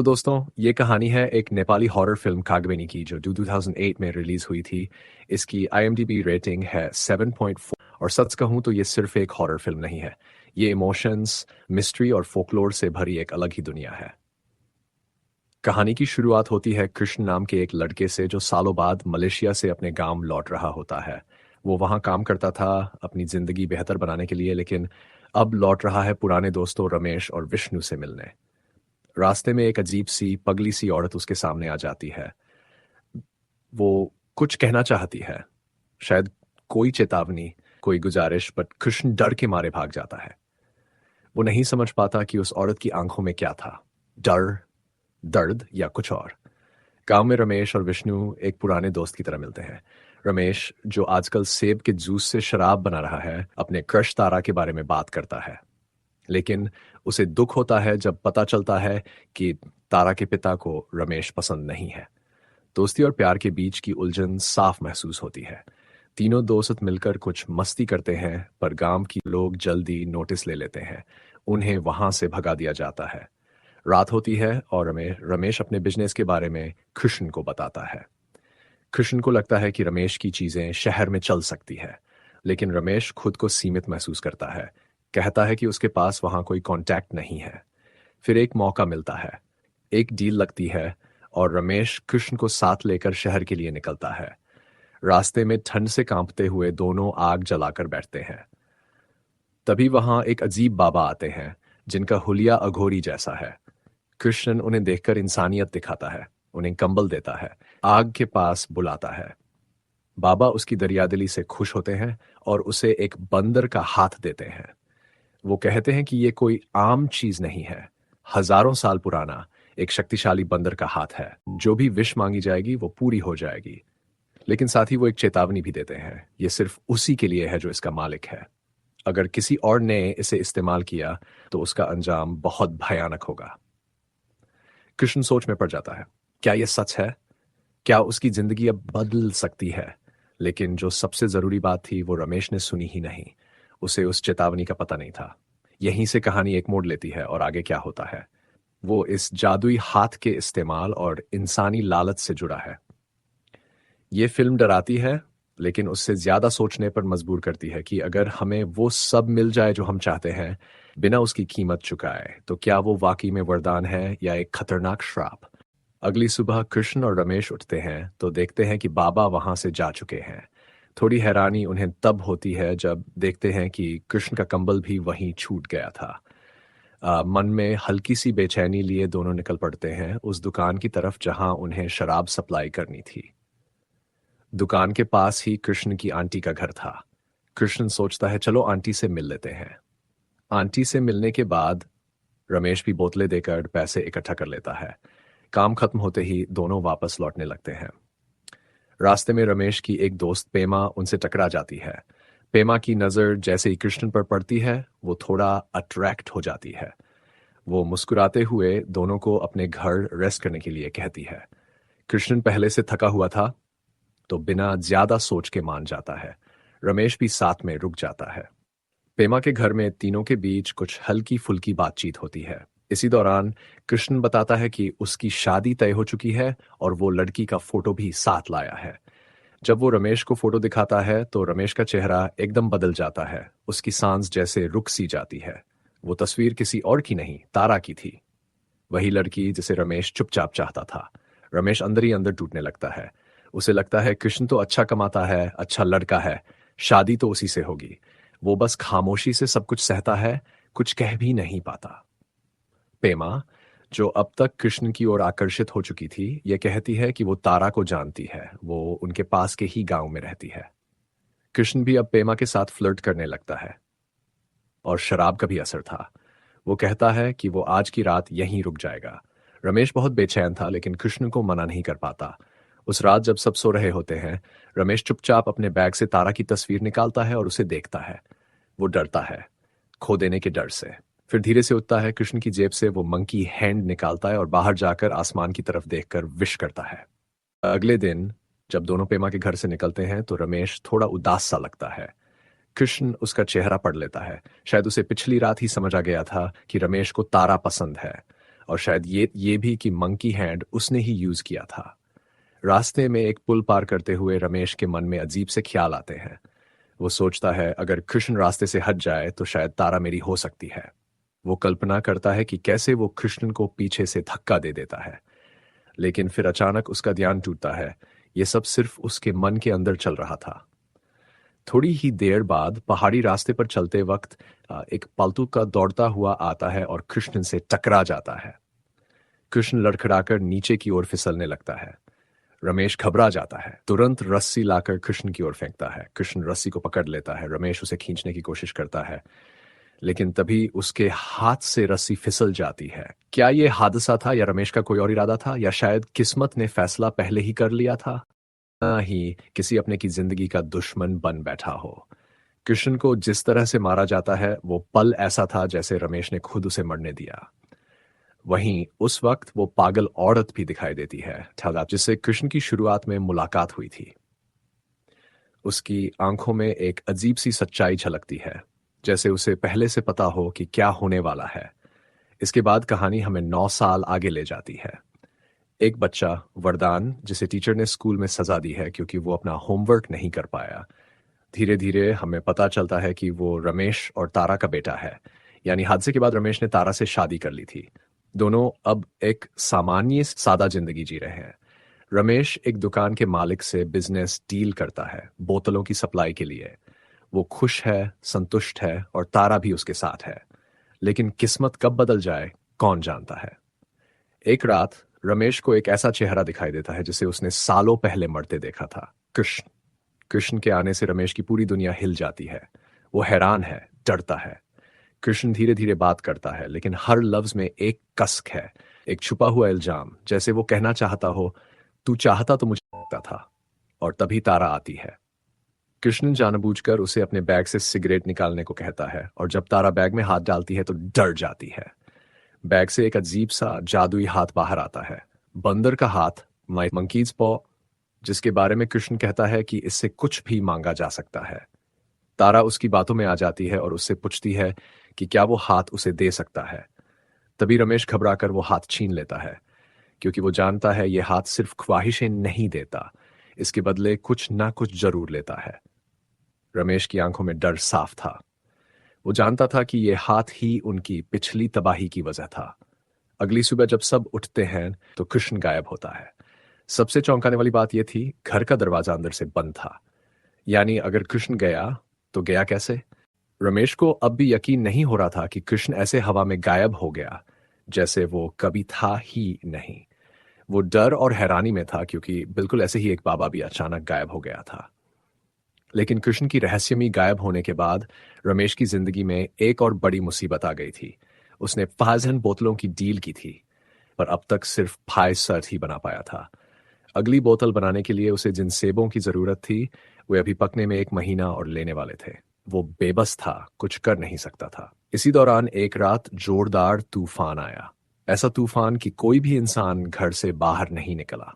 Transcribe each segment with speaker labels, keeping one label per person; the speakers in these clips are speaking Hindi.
Speaker 1: तो दोस्तों, ये कहानी है एक नेपाली हॉरर फिल्म कागबेनी की जो 2008 में रिलीज हुई थी। इसकी IMDb रेटिंग है 7.4 और सच कहूँ तो ये सिर्फ एक हॉरर फिल्म नहीं है। ये इमोशंस, मिस्ट्री और फोकलोर से भरी एक अलग ही दुनिया है। कहानी की शुरुआत होती है कृष्ण नाम के एक लड़के से जो सालों बाद मलेशिया से अपने गांव लौट रहा होता है। वो वहां काम करता था अपनी जिंदगी बेहतर बनाने के लिए, लेकिन अब लौट रहा है पुराने दोस्तों रमेश और विष्णु से मिलने। रास्ते में एक अजीब सी पगली सी औरत उसके सामने आ जाती है। वो कुछ कहना चाहती है, शायद कोई चेतावनी, कोई गुजारिश, बट कृष्ण डर के मारे भाग जाता है। वो नहीं समझ पाता कि उस औरत की आंखों में क्या था, डर, दर्द या कुछ और। गांव में रमेश और विष्णु एक पुराने दोस्त की तरह मिलते हैं। रमेश, जो आजकल सेब के जूस से शराब बना रहा है, अपने क्रश तारा के बारे में बात करता है। लेकिन उसे दुख होता है जब पता चलता है कि तारा के पिता को रमेश पसंद नहीं है। दोस्ती और प्यार के बीच की उलझन साफ महसूस होती है। तीनों दोस्त मिलकर कुछ मस्ती करते हैं, पर गांव के लोग जल्दी नोटिस ले लेते हैं। उन्हें वहां से भगा दिया जाता है। रात होती है और रमेश अपने बिजनेस के बारे में कृष्ण को बताता है। कृष्ण को लगता है कि रमेश की चीजें शहर में चल सकती है, लेकिन रमेश खुद को सीमित महसूस करता है। कहता है कि उसके पास वहां कोई कांटेक्ट नहीं है। फिर एक मौका मिलता है, एक डील लगती है और रमेश कृष्ण को साथ लेकर शहर के लिए निकलता है। रास्ते में ठंड से कांपते हुए दोनों आग जलाकर बैठते हैं। तभी वहां एक अजीब बाबा आते हैं जिनका हुलिया अघोरी जैसा है। कृष्ण उन्हें देखकर इंसानियत दिखाता है, उन्हें कंबल देता है, आग के पास बुलाता है। बाबा उसकी दरियादिली से खुश होते हैं और उसे एक बंदर का हाथ देते हैं। वो कहते हैं कि ये कोई आम चीज नहीं है, हजारों साल पुराना एक शक्तिशाली बंदर का हाथ है। जो भी विश मांगी जाएगी वो पूरी हो जाएगी। लेकिन साथ ही वो एक चेतावनी भी देते हैं, ये सिर्फ उसी के लिए है जो इसका मालिक है। अगर किसी और ने इसे इस्तेमाल किया तो उसका अंजाम बहुत भयानक होगा। कृष्ण सोच में पड़ जाता है, क्या यह सच है? क्या उसकी जिंदगी अब बदल सकती है? लेकिन जो सबसे जरूरी बात थी वो रमेश ने सुनी ही नहीं। उसे उस चेतावनी का पता नहीं था। यहीं से कहानी एक मोड़ लेती है और आगे क्या होता है वो इस जादुई हाथ के इस्तेमाल और इंसानी लालच से जुड़ा है। ये फिल्म डराती है, लेकिन उससे ज्यादा सोचने पर मजबूर करती है कि अगर हमें वो सब मिल जाए जो हम चाहते हैं बिना उसकी कीमत चुकाए, तो क्या वो वाकई में वरदान है या एक खतरनाक श्राप? अगली सुबह कृष्ण और रमेश उठते हैं तो देखते हैं कि बाबा वहां से जा चुके हैं। थोड़ी हैरानी उन्हें तब होती है जब देखते हैं कि कृष्ण का कंबल भी वहीं छूट गया था। मन में हल्की सी बेचैनी लिए दोनों निकल पड़ते हैं उस दुकान की तरफ जहां उन्हें शराब सप्लाई करनी थी। दुकान के पास ही कृष्ण की आंटी का घर था। कृष्ण सोचता है चलो आंटी से मिल लेते हैं। आंटी से मिलने के बाद रमेश भी बोतलें देकर पैसे इकट्ठा कर लेता है। काम खत्म होते ही दोनों वापस लौटने लगते हैं। रास्ते में रमेश की एक दोस्त पेमा उनसे टकरा जाती है। पेमा की नजर जैसे ही कृष्ण पर पड़ती है वो थोड़ा अट्रैक्ट हो जाती है। वो मुस्कुराते हुए दोनों को अपने घर रेस्ट करने के लिए कहती है। कृष्ण पहले से थका हुआ था तो बिना ज्यादा सोच के मान जाता है। रमेश भी साथ में रुक जाता है। पेमा के घर में तीनों के बीच कुछ हल्की फुल्की बातचीत होती है। इसी दौरान कृष्ण बताता है कि उसकी शादी तय हो चुकी है और वो लड़की का फोटो भी साथ लाया है। जब वो रमेश को फोटो दिखाता है तो रमेश का चेहरा एकदम बदल जाता है, उसकी सांस जैसे रुक सी जाती है। वो तस्वीर किसी और की नहीं, तारा की थी। वही लड़की जिसे रमेश चुपचाप चाहता था। रमेश अंदर ही अंदर टूटने लगता है। उसे लगता है कृष्ण तो अच्छा कमाता है, अच्छा लड़का है, शादी तो उसी से होगी। वो बस खामोशी से सब कुछ सहता है, कुछ कह भी नहीं पाता। पेमा, जो अब तक कृष्ण की ओर आकर्षित हो चुकी थी, यह कहती है कि वो तारा को जानती है, वो उनके पास के ही गांव में रहती है। कृष्ण भी अब पेमा के साथ फ्लर्ट करने लगता है और शराब का भी असर था। वो कहता है कि वो आज की रात यहीं रुक जाएगा। रमेश बहुत बेचैन था लेकिन कृष्ण को मना नहीं कर पाता। उस रात जब सब सो रहे होते हैं, रमेश चुपचाप अपने बैग से तारा की तस्वीर निकालता है और उसे देखता है। वो डरता है, खो देने के डर से। फिर धीरे से उठता है, कृष्ण की जेब से वो मंकी हैंड निकालता है और बाहर जाकर आसमान की तरफ देखकर विश करता है। अगले दिन जब दोनों पेमा के घर से निकलते हैं तो रमेश थोड़ा उदास सा लगता है। कृष्ण उसका चेहरा पढ़ लेता है। शायद उसे पिछली रात ही समझ आ गया था कि रमेश को तारा पसंद है और शायद ये भी कि मंकी हैंड उसने ही यूज किया था। रास्ते में एक पुल पार करते हुए रमेश के मन में अजीब से ख्याल आते हैं। वो सोचता है अगर कृष्ण रास्ते से हट जाए तो शायद तारा मेरी हो सकती है। वो कल्पना करता है कि कैसे वो कृष्ण को पीछे से धक्का दे देता है, लेकिन फिर अचानक उसका ध्यान टूटता है। ये सब सिर्फ उसके मन के अंदर चल रहा था। थोड़ी ही देर बाद पहाड़ी रास्ते पर चलते वक्त एक पालतू का दौड़ता हुआ आता है और कृष्ण से टकरा जाता है। कृष्ण लड़खड़ाकर नीचे की ओर फिसलने लगता है। रमेश घबरा जाता है, तुरंत रस्सी लाकर कृष्ण की ओर फेंकता है। कृष्ण रस्सी को पकड़ लेता है। रमेश उसे खींचने की कोशिश करता है, लेकिन तभी उसके हाथ से रस्सी फिसल जाती है। क्या यह हादसा था या रमेश का कोई और इरादा था, या शायद किस्मत ने फैसला पहले ही कर लिया था? ना ही किसी अपने की जिंदगी का दुश्मन बन बैठा हो। कृष्ण को जिस तरह से मारा जाता है वो पल ऐसा था जैसे रमेश ने खुद उसे मरने दिया। वहीं उस वक्त वो पागल औरत भी दिखाई देती है ठगा, जिससे कृष्ण की शुरुआत में मुलाकात हुई थी। उसकी आंखों में एक अजीब सी सच्चाई झलकती है, जैसे उसे पहले से पता हो कि क्या होने वाला है। इसके बाद कहानी हमें 9 साल आगे ले जाती है। एक बच्चा वरदान, जिसे टीचर ने स्कूल में सजा दी है क्योंकि वो अपना होमवर्क नहीं कर पाया। धीरे धीरे हमें पता चलता है कि वो रमेश और तारा का बेटा है। यानी हादसे के बाद रमेश ने तारा से शादी कर ली थी। दोनों अब एक सामान्य सादा जिंदगी जी रहे हैं। रमेश एक दुकान के मालिक से बिजनेस डील करता है, बोतलों की सप्लाई के लिए। वो खुश है, संतुष्ट है और तारा भी उसके साथ है। लेकिन किस्मत कब बदल जाए कौन जानता है। एक रात रमेश को एक ऐसा चेहरा दिखाई देता है जिसे उसने सालों पहले मरते देखा था। कृष्ण। कृष्ण के आने से रमेश की पूरी दुनिया हिल जाती है। वो हैरान है, डरता है। कृष्ण धीरे धीरे बात करता है, लेकिन हर लफ्ज में एक कसक है, एक छुपा हुआ इल्जाम, जैसे वो कहना चाहता हो, तू चाहता तो मुझे लगता था। और तभी तारा आती है। कृष्ण जानबूझकर उसे अपने बैग से सिगरेट निकालने को कहता है, और जब तारा बैग में हाथ डालती है तो डर जाती है। बैग से एक अजीब सा जादुई हाथ बाहर आता है। बंदर का हाथ, मंकीज पॉ, जिसके बारे में कृष्ण कहता है कि इससे कुछ भी मांगा जा सकता है। तारा उसकी बातों में आ जाती है और उससे पूछती है कि क्या वो हाथ उसे दे सकता है। तभी रमेश घबराकर वो हाथ छीन लेता है, क्योंकि वो जानता है ये हाथ सिर्फ ख्वाहिशें नहीं देता, इसके बदले कुछ ना कुछ जरूर लेता है। रमेश की आंखों में डर साफ था। वो जानता था कि ये हाथ ही उनकी पिछली तबाही की वजह था। अगली सुबह जब सब उठते हैं तो कृष्ण गायब होता है। सबसे चौंकाने वाली बात यह थी, घर का दरवाजा अंदर से बंद था। यानी अगर कृष्ण गया तो गया कैसे? रमेश को अब भी यकीन नहीं हो रहा था कि कृष्ण ऐसे हवा में गायब हो गया जैसे वो कभी था ही नहीं। वो डर और हैरानी में था, क्योंकि बिल्कुल ऐसे ही एक बाबा भी अचानक गायब हो गया था। लेकिन कृष्ण की रहस्यमयी गायब होने के बाद रमेश की जिंदगी में एक और बड़ी मुसीबत आ गई थी। उसने 500 बोतलों की डील की थी, पर अब तक सिर्फ 5 ही बना पाया था। अगली बोतल बनाने के लिए उसे जिन सेबों की जरूरत थी वे अभी पकने में 1 महीना और लेने वाले थे। वो बेबस था, कुछ कर नहीं सकता था। इसी दौरान एक रात जोरदार तूफान आया। ऐसा तूफान कि कोई भी इंसान घर से बाहर नहीं निकला।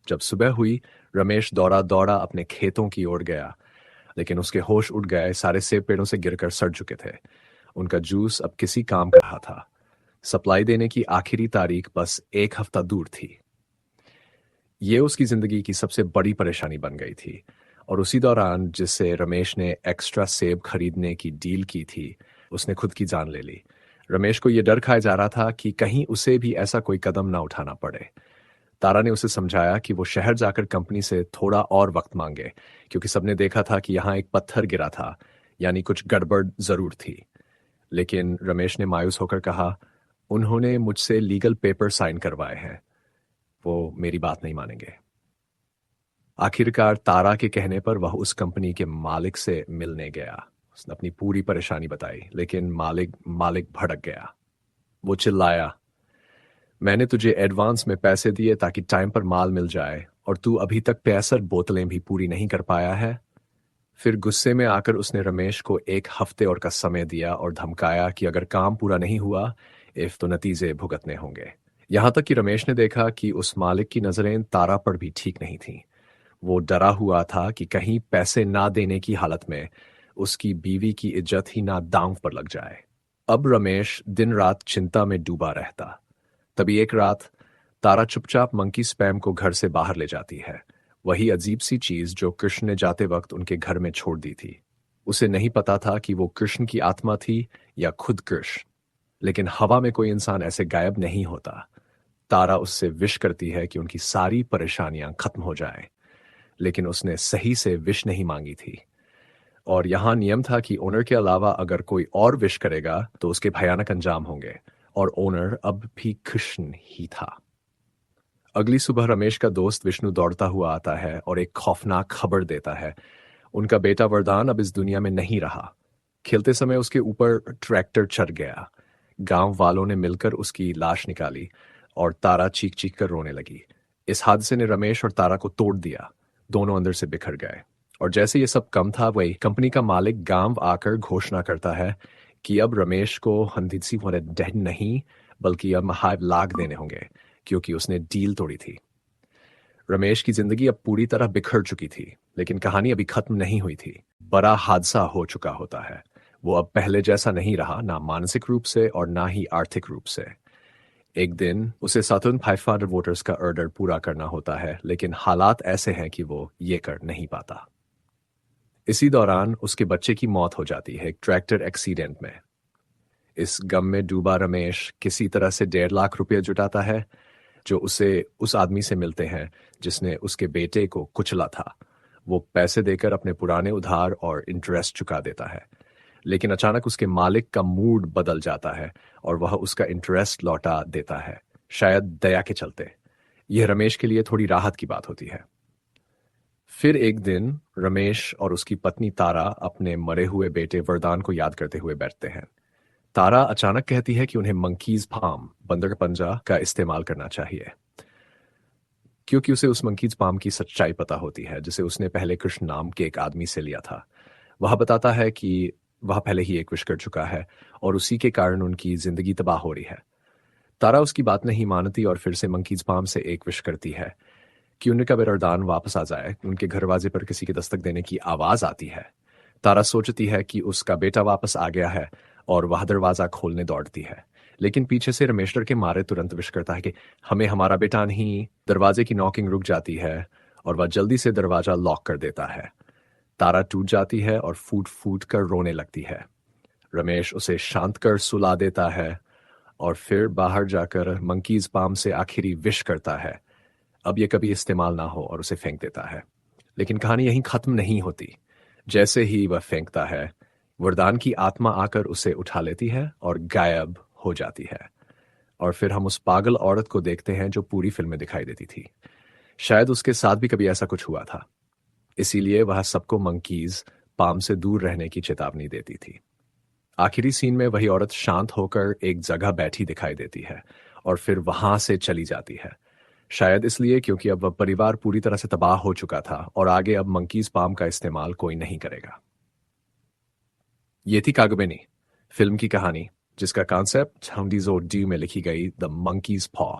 Speaker 1: जब सुबह हुई, रमेश दौड़ा दौड़ा अपने खेतों की ओर गया, लेकिन उसके होश उड़ गए। सारे सेब पेड़ों से गिरकर सड़ चुके थे। उनका जूस अब किसी काम का रहा था। सप्लाई देने की आखिरी तारीख बस 1 हफ्ता दूर थी। ये उसकी जिंदगी की सबसे बड़ी परेशानी बन गई थी। और उसी दौरान जिससे रमेश ने एक्स्ट्रा सेब खरीदने की डील की थी, उसने खुद की जान ले ली। रमेश को यह डर खाया जा रहा था कि कहीं उसे भी ऐसा कोई कदम ना उठाना पड़े। तारा ने उसे समझाया कि वो शहर जाकर कंपनी से थोड़ा और वक्त मांगे, क्योंकि सबने देखा था कि यहाँ एक पत्थर गिरा था, यानी कुछ गड़बड़ जरूर थी। लेकिन रमेश ने मायूस होकर कहा, उन्होंने मुझसे लीगल पेपर साइन करवाए हैं, वो मेरी बात नहीं मानेंगे। आखिरकार तारा के कहने पर वह उस कंपनी के मालिक से मिलने गया। उसने अपनी पूरी परेशानी बताई, लेकिन मालिक मालिक भड़क गया। वो चिल्लाया, मैंने तुझे एडवांस में पैसे दिए ताकि टाइम पर माल मिल जाए, और तू अभी तक 65 बोतलें भी पूरी नहीं कर पाया है। फिर गुस्से में आकर उसने रमेश को 1 हफ्ते और का समय दिया और धमकाया कि अगर काम पूरा नहीं हुआ इफ तो नतीजे भुगतने होंगे। यहां तक कि रमेश ने देखा कि उस मालिक की नजरें तारा पर भी ठीक नहीं थीं। वो डरा हुआ था कि कहीं पैसे ना देने की हालत में उसकी बीवी की इज्जत ही ना दांव पर लग जाए। अब रमेश दिन रात चिंता में डूबा रहता। तभी एक रात तारा चुपचाप मंकी स्पैम को घर से बाहर ले जाती है, वही अजीब सी चीज जो कृष्ण ने जाते वक्त उनके घर में छोड़ दी थी। उसे नहीं पता था कि वो कृष्ण की आत्मा थी या खुद कृष्ण, लेकिन हवा में कोई इंसान ऐसे गायब नहीं होता। तारा उससे विश करती है कि उनकी सारी परेशानियां खत्म हो जाएं, लेकिन उसने सही से विश नहीं मांगी थी। और यहाँ नियम था कि ओनर के अलावा अगर कोई और विश करेगा तो उसके भयानक अंजाम होंगे, और ओनर अब भी कृष्ण ही था। अगली सुबह रमेश का दोस्त विष्णु दौड़ता हुआ आता है और एक खौफनाक खबर देता है। उनका बेटा वरदान अब इस दुनिया में नहीं रहा। खेलते समय उसके ऊपर ट्रैक्टर चढ़ गया। गांव वालों ने मिलकर उसकी लाश निकाली और तारा चीख चीख कर रोने लगी। इस हादसे ने रमेश और तारा को तोड़ दिया। दोनों अंदर से बिखर गए। और जैसे ये सब कम था, वही कंपनी का मालिक गांव आकर घोषणा करता है कि अब रमेश को हंदिसी वाले डेड नहीं, बल्कि अब 5 लाख देने होंगे, क्योंकि उसने डील तोड़ी थी। रमेश की जिंदगी अब पूरी तरह बिखर चुकी थी, लेकिन कहानी अभी खत्म नहीं हुई थी। बड़ा हादसा हो चुका होता है। वो अब पहले जैसा नहीं रहा, ना मानसिक रूप से और ना ही आर्थिक रूप से। एक दिन उसे सातुन 500 वोटर्स का ऑर्डर पूरा करना होता है, लेकिन हालात ऐसे हैं कि वो ये कर नहीं पाता। इसी दौरान उसके बच्चे की मौत हो जाती है एक ट्रैक्टर एक्सीडेंट में। इस गम में डूबा रमेश किसी तरह से 1.5 लाख रुपए जुटाता है, जो उसे उस आदमी से मिलते हैं जिसने उसके बेटे को कुचला था। वो पैसे देकर अपने पुराने उधार और इंटरेस्ट चुका देता है, लेकिन अचानक उसके मालिक का मूड बदल जाता है और वह उसका इंटरेस्ट लौटा देता है, शायद दया के चलते। यह रमेश के लिए थोड़ी राहत की बात होती है। फिर एक दिन रमेश और उसकी पत्नी तारा अपने मरे हुए बेटे वरदान को याद करते हुए बैठते हैं। तारा अचानक कहती है कि उन्हें मंकीज फार्म, बंदर पंजा का इस्तेमाल करना चाहिए, क्योंकि उसे उस मंकीज फार्म की सच्चाई पता होती है, जिसे उसने पहले कृष्ण नाम के एक आदमी से लिया था। वह बताता है कि वह पहले ही एक विश कर चुका है और उसी के कारण उनकी जिंदगी तबाह हो रही है। तारा उसकी बात नहीं मानती और फिर से मंकीज फार्म से एक विश करती है कि उनका वरदान वापस आ जाए। उनके दरवाजे पर किसी के दस्तक देने की आवाज आती है। तारा सोचती है कि उसका बेटा वापस आ गया है और वह दरवाजा खोलने दौड़ती है, लेकिन पीछे से रमेश डर के मारे तुरंत विश करता है कि हमें हमारा बेटा नहीं। दरवाजे की नॉकिंग रुक जाती है और वह जल्दी से दरवाजा लॉक कर देता है। तारा टूट जाती है और फूट फूट कर रोने लगती है। रमेश उसे शांत कर सुला देता है और फिर बाहर जाकर मंकीज पाम से आखिरी विश करता है अब ये कभी इस्तेमाल ना हो, और उसे फेंक देता है। लेकिन कहानी यहीं खत्म नहीं होती। जैसे ही वह फेंकता है, वरदान की आत्मा आकर उसे उठा लेती है और गायब हो जाती है। और फिर हम उस पागल औरत को देखते हैं जो पूरी फिल्म में दिखाई देती थी। शायद उसके साथ भी कभी ऐसा कुछ हुआ था, इसीलिए वह सबको मंकीज पाम से दूर रहने की चेतावनी देती थी। आखिरी सीन में वही औरत शांत होकर एक जगह बैठी दिखाई देती है और फिर वहां से चली जाती है। शायद इसलिए क्योंकि अब वह परिवार पूरी तरह से तबाह हो चुका था और आगे अब मंकीज पाम का इस्तेमाल कोई नहीं करेगा। ये थी कागबेनी, फिल्म की कहानी, जिसका कॉन्सेप्ट छाउंडीजो ड्यू में लिखी गई द मंकीज पॉ।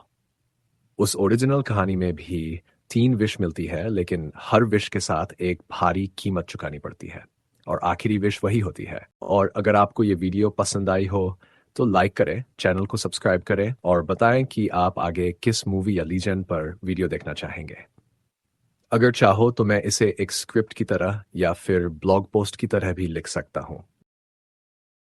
Speaker 1: उस ओरिजिनल कहानी में भी 3 विश मिलती है, लेकिन हर विश के साथ एक भारी कीमत चुकानी पड़ती है और आखिरी विश वही होती है। और अगर आपको ये वीडियो पसंद आई हो तो लाइक करें, चैनल को सब्सक्राइब करें और बताएं कि आप आगे किस मूवी या लीजेंड पर वीडियो देखना चाहेंगे। अगर चाहो तो मैं इसे एक स्क्रिप्ट की तरह या फिर ब्लॉग पोस्ट की तरह भी लिख सकता हूं।